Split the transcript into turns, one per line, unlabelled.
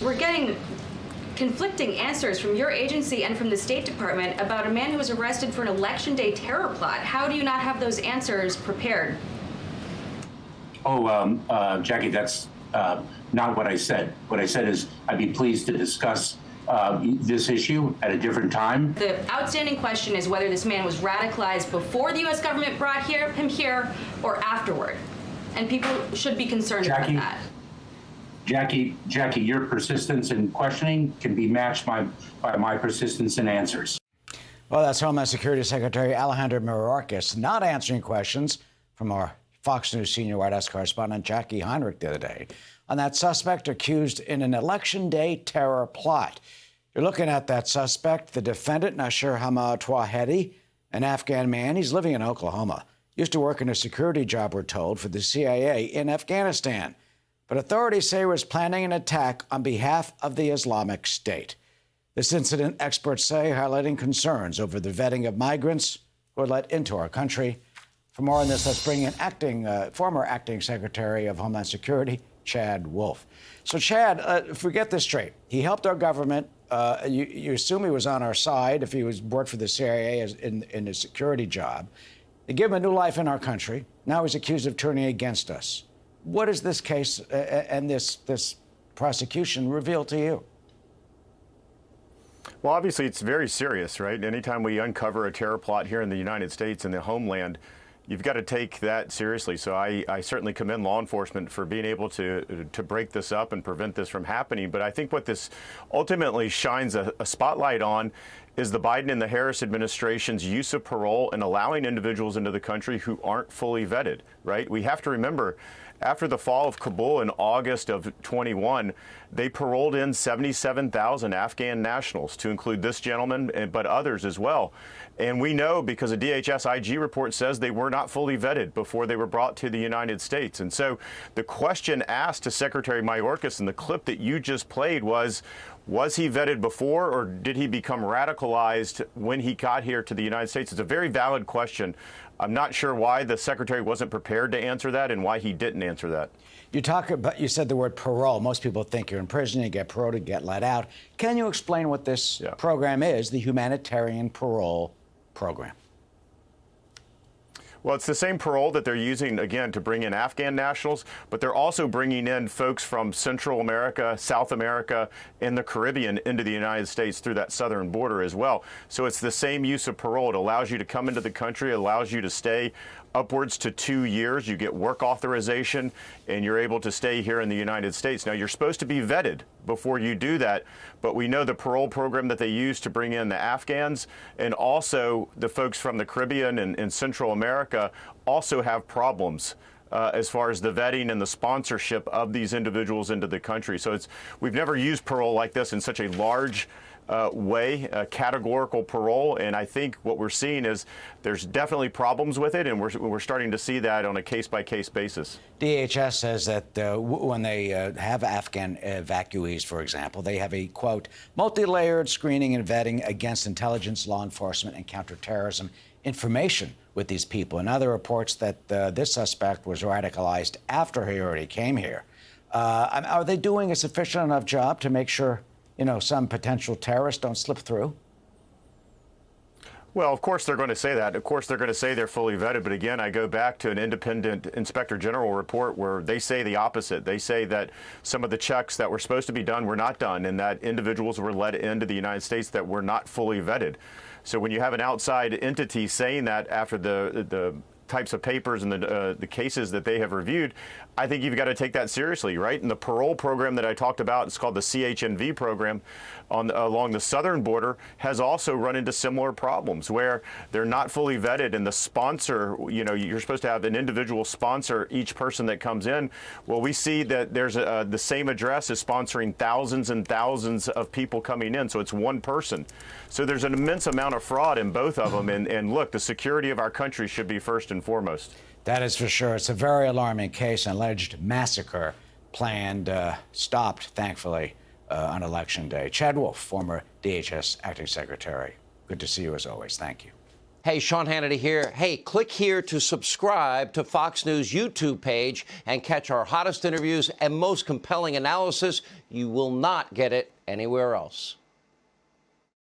we're getting conflicting answers from your agency and from the State Department about a man who was arrested for an election day terror plot. How do you not have those answers prepared?
Jackie, that's not what I said. What I said is I'd be pleased to discuss this issue at a different time.
The outstanding question is whether this man was radicalized before the U.S. government brought him here or afterward. And people should be concerned about that.
Jackie, your persistence in questioning can be matched by my persistence in answers.
Well, that's Homeland Security Secretary Alejandro Mayorkas not answering questions from our Fox News senior White House correspondent Jackie Heinrich the other day on that suspect accused in an election day terror plot. You're looking at that suspect, the defendant, Nasir Hamad Twahedi, an Afghan man. He's living in Oklahoma. Used to work in a security job, we're told, for the CIA in Afghanistan. But authorities say he was planning an attack on behalf of the Islamic State. This incident, experts say, highlighting concerns over the vetting of migrants who are let into our country. For more on this, let's bring in former acting Secretary of Homeland Security, Chad Wolf. So, Chad, if we get this straight, he helped our government. You assume he was on our side if he was worked for the CIA in a security job. They give him a new life in our country. Now he's accused of turning against us. What does this case and this prosecution reveal to you?
Well, obviously, it's very serious, right? Anytime we uncover a terror plot here in the United States, in the homeland, you've got to take that seriously. So I certainly commend law enforcement for being able to break this up and prevent this from happening. But I think what this ultimately shines a spotlight on is the Biden and the Harris administration's use of parole and allowing individuals into the country who aren't fully vetted, right? We have to remember, after the fall of Kabul in August of 21, they paroled in 77,000 Afghan nationals, to include this gentleman, but others as well. And we know, because a DHS IG report says, they were not fully vetted before they were brought to the United States. And so the question asked to Secretary Mayorkas in the clip that you just played was he vetted before, or did he become radicalized when he got here to the United States? It's a very valid question. I'm not sure why the secretary wasn't prepared to answer that and why he didn't answer that.
You said the word parole. Most people think you're in prison, you get paroled, you get let out. Can you explain what this program is, the humanitarian parole program?
Well, it's the same parole that they're using, again, to bring in Afghan nationals, but they're also bringing in folks from Central America, South America, and the Caribbean into the United States through that southern border as well. So it's the same use of parole. It allows you to come into the country, it allows you to stay upwards to 2 years. You get work authorization, and you're able to stay here in the United States. Now, you're supposed to be vetted before you do that, but we know the parole program that they use to bring in the Afghans and also the folks from the Caribbean and Central America also have problems as far as the vetting and the sponsorship of these individuals into the country. So we've never used parole like this in such a large way, categorical parole, and I think what we're seeing is there's definitely problems with it, and we're starting to see that on a case-by-case basis.
DHS says that when they have Afghan evacuees, for example, they have a, quote, multi-layered screening and vetting against intelligence, law enforcement, and counterterrorism information with these people. And other reports that this suspect was radicalized after he already came here. Are they doing a sufficient enough job to make sure some potential terrorists don't slip through?
Well, of course they're going to say that. Of course they're going to say they're fully vetted. But again, I go back to an independent inspector general report where they say the opposite. They say that some of the checks that were supposed to be done were not done, and that individuals were let into the United States that were not fully vetted. So when you have an outside entity saying that after the types of papers and the cases that they have reviewed, I think you've got to take that seriously, right? And the parole program that I talked about, it's called the CHNV program along the southern border, has also run into similar problems where they're not fully vetted, and the sponsor, you're supposed to have an individual sponsor each person that comes in. Well, we see that there's the same address is sponsoring thousands and thousands of people coming in, so it's one person. So there's an immense amount of fraud in both of them, and look, the security of our country should be first and foremost.
That is for sure. It's a very alarming case, an alleged massacre planned, stopped, thankfully, on Election Day. Chad Wolf, former DHS acting secretary. Good to see you as always. Thank you.
Hey, Sean Hannity here. Hey, click here to subscribe to Fox News YouTube page and catch our hottest interviews and most compelling analysis. You will not get it anywhere else.